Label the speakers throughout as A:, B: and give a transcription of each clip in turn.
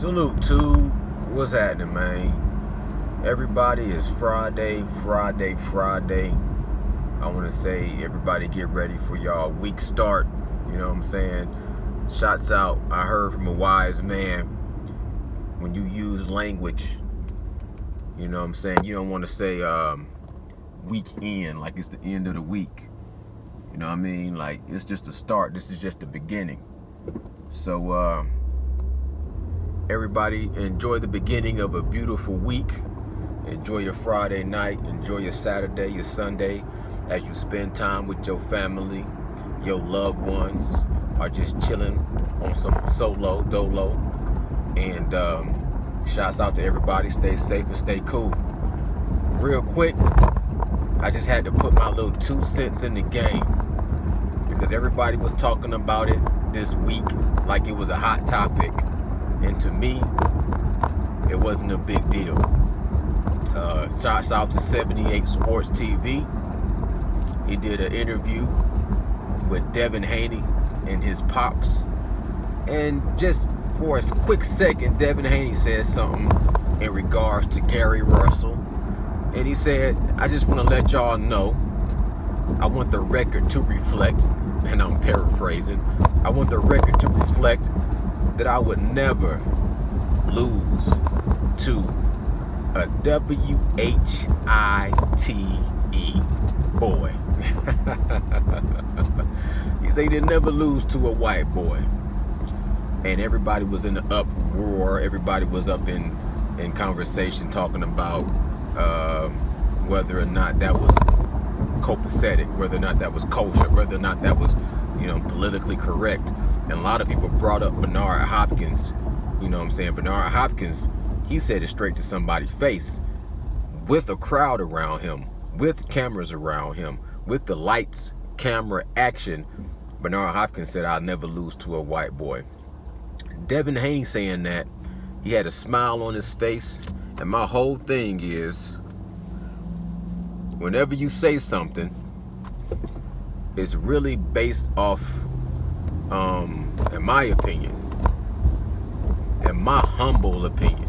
A: Salute to what's happening, man. Everybody, is Friday. I want to say everybody get ready for y'all week start. You know what I'm saying? Shots out. I heard from a wise man, when you use language, you know what I'm saying, you don't want to say weekend like it's the end of the week. You know what I mean? Like, it's just a start. This is just the beginning. So everybody enjoy the beginning of a beautiful week. Enjoy your Friday night. Enjoy your Saturday, your Sunday, as you spend time with your family, your loved ones, or just chilling on some dolo. And shouts out to everybody. Stay safe and stay cool. Real quick, I just had to put my little 2 cents in the game because everybody was talking about it this week like it was a hot topic. And to me, it wasn't a big deal. Shouts out to 78 Sports TV. He did an interview with Devin Haney and his pops. And just for a quick second, Devin Haney said something in regards to Gary Russell. And he said, I just want to let y'all know, I want the record to reflect, and I'm paraphrasing, I want the record to reflect that I would never lose to a W-H-I-T-E boy. He said he didn't never lose to a white boy. And everybody was in the uproar. Everybody was up in conversation talking about whether or not that was copacetic, whether or not that was kosher, whether or not that was, politically correct. And a lot of people brought up Bernard Hopkins. You know what I'm saying? Bernard Hopkins, he said it straight to somebody's face, with a crowd around him, with cameras around him, with the lights, camera, action. Bernard Hopkins said, I'll never lose to a white boy. Devin Haney saying that, he had a smile on his face. And my whole thing is, whenever you say something, it's really based off, in my opinion, in my humble opinion,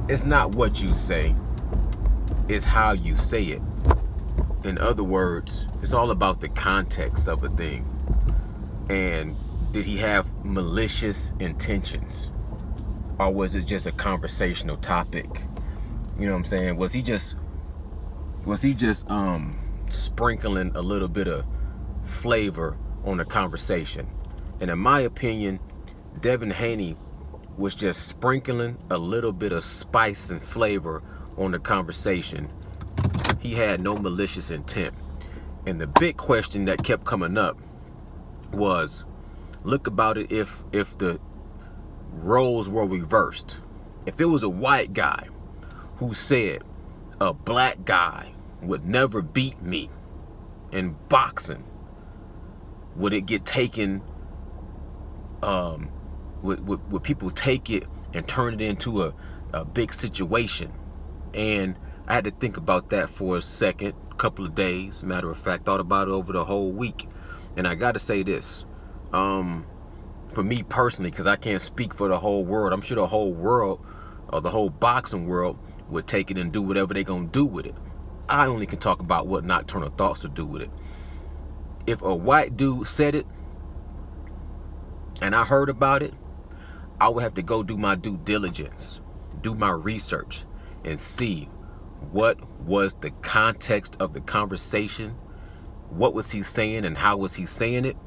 A: it's not what you say, it's how you say it. In other words, it's all about the context of a thing. And did he have malicious intentions? Or was it just a conversational topic? You know what I'm saying? Was he just sprinkling a little bit of flavor on the conversation? And in my opinion, Devin Haney was just sprinkling a little bit of spice and flavor on the conversation. He had no malicious intent. And the big question that kept coming up was, look about it if the roles were reversed. If it was a white guy who said a black guy would never beat me in boxing, would it get taken, would people take it and turn it into a big situation? And I had to think about that for a second, couple of days. Matter of fact, thought about it over the whole week. And I got to say this, for me personally, because I can't speak for the whole world. I'm sure the whole world, or the whole boxing world, would take it and do whatever they're going to do with it. I only can talk about what Nocturnal Thoughts will do with it. If a white dude said it, and I heard about it, I would have to go do my due diligence, do my research, and see what was the context of the conversation, what was he saying and how was he saying it,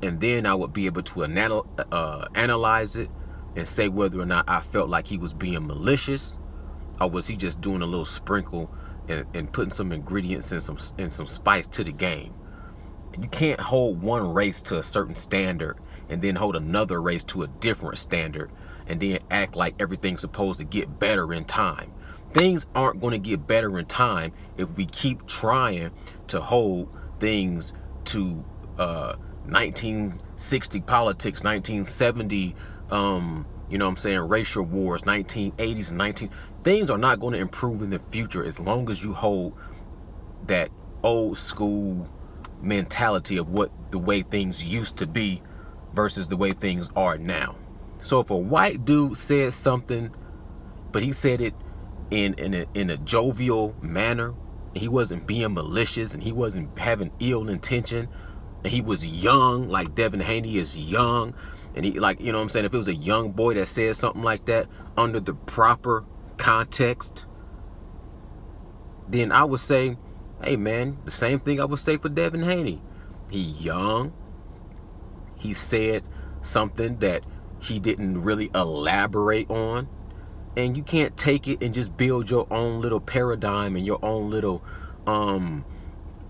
A: and then I would be able to analyze it and say whether or not I felt like he was being malicious, or was he just doing a little sprinkle and putting some ingredients and some spice to the game. You can't hold one race to a certain standard and then hold another race to a different standard and then act like everything's supposed to get better in time. Things aren't going to get better in time if we keep trying to hold things to 1960 politics, 1970, racial wars, 1980s and things are not going to improve in the future as long as you hold that old school mentality of what the way things used to be versus the way things are now. So if a white dude said something, but he said it in a jovial manner, and he wasn't being malicious, and he wasn't having ill intention, and he was young, like Devin Haney is young, and he, like, you know what I'm saying, if it was a young boy that said something like that under the proper context, then I would say, hey man, the same thing I would say for Devin Haney. He young. He said something that he didn't really elaborate on. And you can't take it and just build your own little paradigm and your own little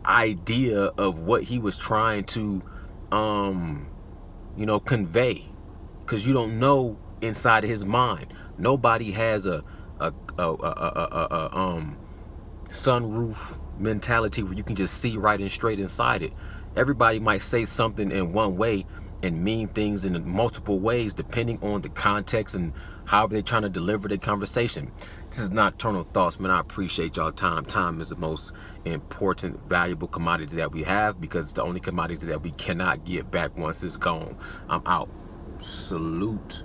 A: idea of what he was trying to convey, because you don't know inside of his mind. Nobody has a sunroof mentality where you can just see right and straight inside it. Everybody might say something in one way and mean things in multiple ways depending on the context and however they're trying to deliver their conversation. This is Nocturnal Thoughts, man. I appreciate y'all time. Time is the most important, valuable commodity that we have, because it's the only commodity that we cannot get back once it's gone. I'm out. Salute.